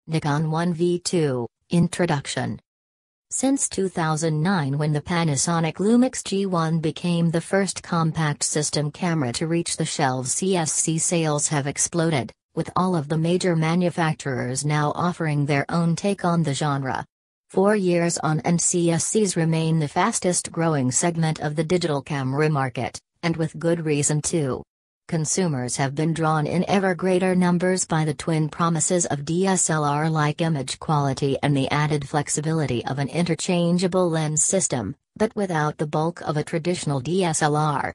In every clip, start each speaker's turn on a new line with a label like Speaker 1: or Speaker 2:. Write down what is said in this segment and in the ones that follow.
Speaker 1: Nikon 1V2 Introduction. Since 2009, when the Panasonic Lumix G1 became the first compact system camera to reach the shelves, CSC sales have exploded, with all of the major manufacturers now offering their own take on the genre. 4 years on, and CSCs remain the fastest growing segment of the digital camera market, and with good reason too. Consumers have been drawn in ever greater numbers by the twin promises of DSLR-like image quality and the added flexibility of an interchangeable lens system, but without the bulk of a traditional DSLR.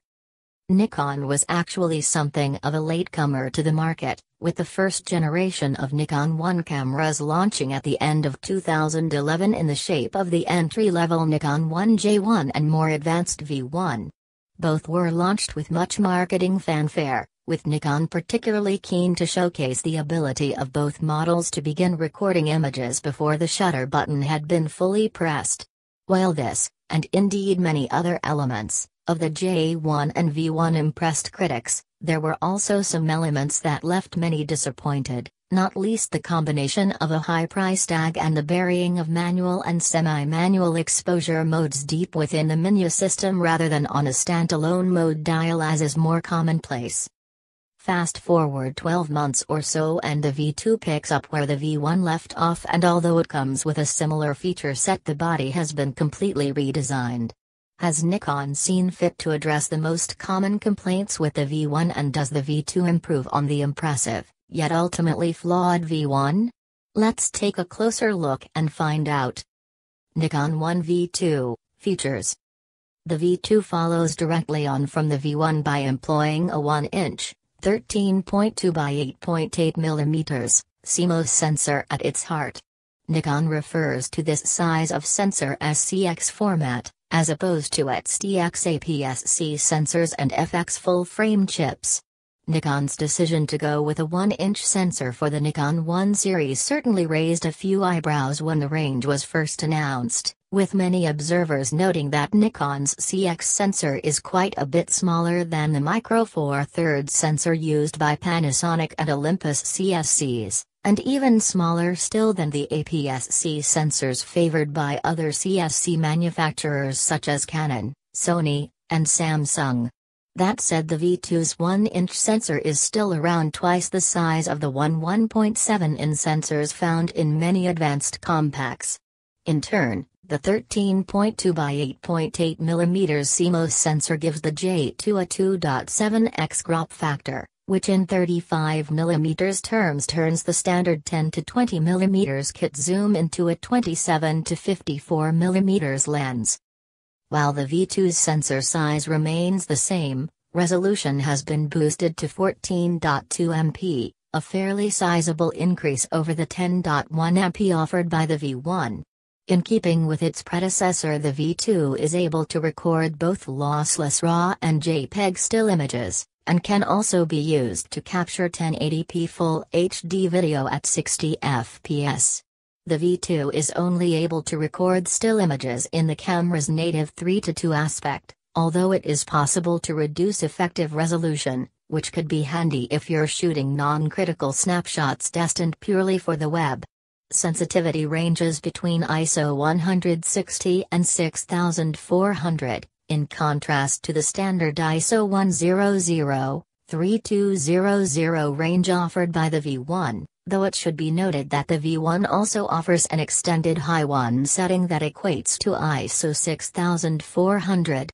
Speaker 1: Nikon was actually something of a latecomer to the market, with the first generation of Nikon 1 cameras launching at the end of 2011 in the shape of the entry-level Nikon 1J1 and more advanced V1. Both were launched with much marketing fanfare, with Nikon particularly keen to showcase the ability of both models to begin recording images before the shutter button had been fully pressed. While this, and indeed many other elements, of the J1 and V1 impressed critics, there were also some elements that left many disappointed, not least the combination of a high price tag and the burying of manual and semi-manual exposure modes deep within the menu system rather than on a standalone mode dial as is more commonplace. Fast forward 12 months or so and the V2 picks up where the V1 left off, and although it comes with a similar feature set, the body has been completely redesigned. Has Nikon seen fit to address the most common complaints with the V1, and does the V2 improve on the impressive, yet ultimately flawed V1? Let's take a closer look and find out. Nikon 1 V2 Features. The V2 follows directly on from the V1 by employing a 1-inch, 13.2 by 8.8 mm, CMOS sensor at its heart. Nikon refers to this size of sensor as CX format, as opposed to its DX APS-C sensors and FX full-frame chips. Nikon's decision to go with a 1-inch sensor for the Nikon 1 series certainly raised a few eyebrows when the range was first announced, with many observers noting that Nikon's CX sensor is quite a bit smaller than the Micro Four Thirds sensor used by Panasonic and Olympus CSCs, and even smaller still than the APS-C sensors favored by other CSC manufacturers such as Canon, Sony, and Samsung. That said, the V2's 1-inch sensor is still around twice the size of the 1.7-inch sensors found in many advanced compacts. In turn, the 13.2 by 8.8 mm CMOS sensor gives the J2 a 2.7x crop factor, which in 35 mm terms turns the standard 10 to 20 mm kit zoom into a 27 to 54 mm lens. While the V2's sensor size remains the same, resolution has been boosted to 14.2 MP, a fairly sizable increase over the 10.1 MP offered by the V1. In keeping with its predecessor, the V2 is able to record both lossless RAW and JPEG still images, and can also be used to capture 1080p Full HD video at 60 fps. The V2 is only able to record still images in the camera's native 3:2 aspect, although it is possible to reduce effective resolution, which could be handy if you're shooting non-critical snapshots destined purely for the web. Sensitivity ranges between ISO 160 and 6400, in contrast to the standard ISO 100-3200 range offered by the V1. Though it should be noted that the V1 also offers an extended high 1 setting that equates to ISO 6400.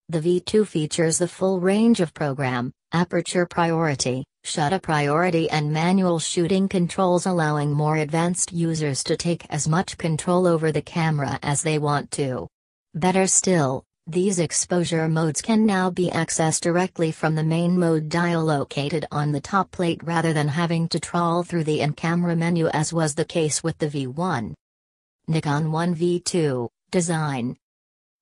Speaker 1: The V2 features the full range of program, aperture priority, shutter priority and manual shooting controls, allowing more advanced users to take as much control over the camera as they want to. Better still, these exposure modes can now be accessed directly from the main mode dial located on the top plate rather than having to trawl through the in-camera menu as was the case with the V1. Nikon 1 V2 Design.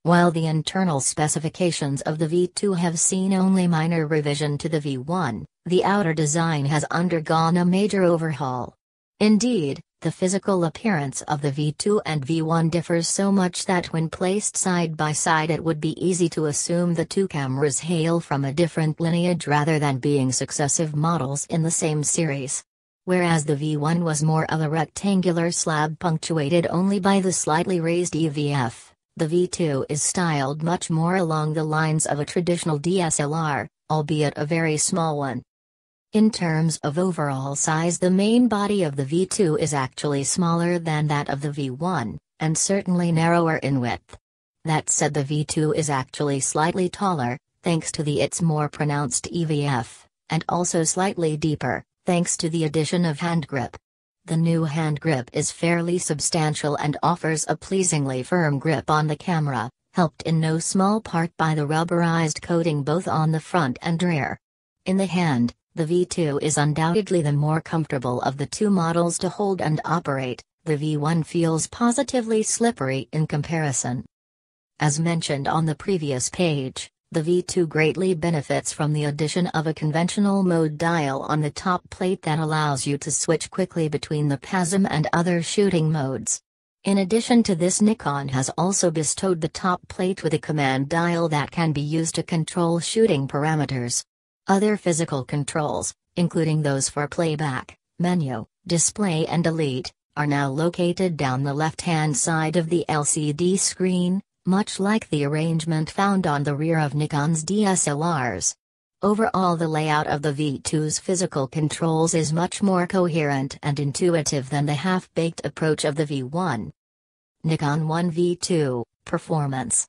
Speaker 1: While the internal specifications of the V2 have seen only minor revision to the V1, the outer design has undergone a major overhaul. Indeed, the physical appearance of the V2 and V1 differs so much that when placed side by side it would be easy to assume the two cameras hail from a different lineage rather than being successive models in the same series. Whereas the V1 was more of a rectangular slab punctuated only by the slightly raised EVF, the V2 is styled much more along the lines of a traditional DSLR, albeit a very small one. In terms of overall size, the main body of the V2 is actually smaller than that of the V1, and certainly narrower in width. That said, the V2 is actually slightly taller, thanks to its more pronounced EVF, and also slightly deeper, thanks to the addition of hand grip. The new hand grip is fairly substantial and offers a pleasingly firm grip on the camera, helped in no small part by the rubberized coating both on the front and rear. In the hand, the V2 is undoubtedly the more comfortable of the two models to hold and operate. The V1 feels positively slippery in comparison. As mentioned on the previous page, the V2 greatly benefits from the addition of a conventional mode dial on the top plate that allows you to switch quickly between the PASM and other shooting modes. In addition to this, Nikon has also bestowed the top plate with a command dial that can be used to control shooting parameters. Other physical controls, including those for playback, menu, display and delete, are now located down the left-hand side of the LCD screen, much like the arrangement found on the rear of Nikon's DSLRs. Overall, the layout of the V2's physical controls is much more coherent and intuitive than the half-baked approach of the V1. Nikon 1 V2 Performance.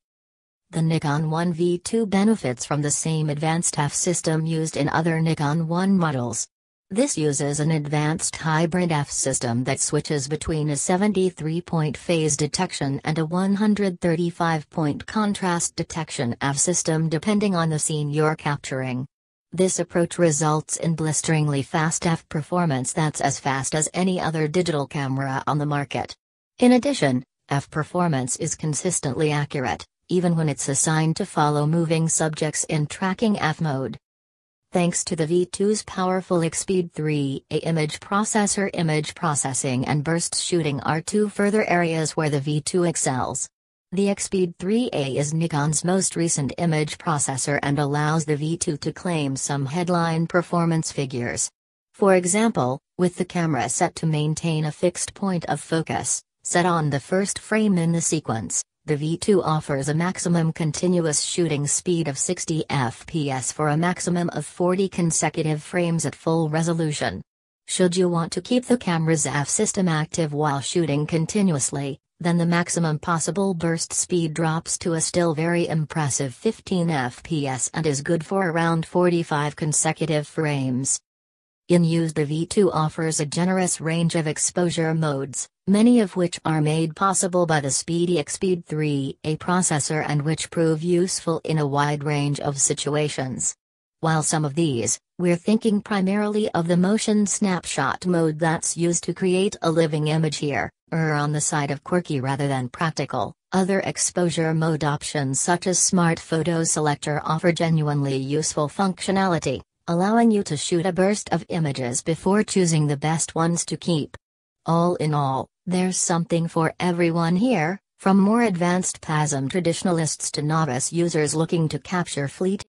Speaker 1: The Nikon 1 V2 benefits from the same advanced F system used in other Nikon 1 models. This uses an advanced hybrid F system that switches between a 73-point phase detection and a 135-point contrast detection F system depending on the scene you're capturing. This approach results in blisteringly fast F performance that's as fast as any other digital camera on the market. In addition, F performance is consistently accurate, even when it's assigned to follow moving subjects in tracking F mode. Thanks to the V2's powerful Expeed 3A image processing and burst shooting are two further areas where the V2 excels. The Expeed 3A is Nikon's most recent image processor and allows the V2 to claim some headline performance figures. For example, with the camera set to maintain a fixed point of focus, set on the first frame in the sequence, the V2 offers a maximum continuous shooting speed of 60 fps for a maximum of 40 consecutive frames at full resolution. Should you want to keep the camera's F system active while shooting continuously, then the maximum possible burst speed drops to a still very impressive 15 fps and is good for around 45 consecutive frames. In use, the V2 offers a generous range of exposure modes, many of which are made possible by the speedy Expeed 3A processor and which prove useful in a wide range of situations. While some of these, we're thinking primarily of the motion snapshot mode that's used to create a living image here, are on the side of quirky rather than practical. Other exposure mode options such as Smart Photo Selector offer genuinely useful functionality, allowing you to shoot a burst of images before choosing the best ones to keep. All in all, there's something for everyone here, from more advanced PASM traditionalists to novice users looking to capture fleeting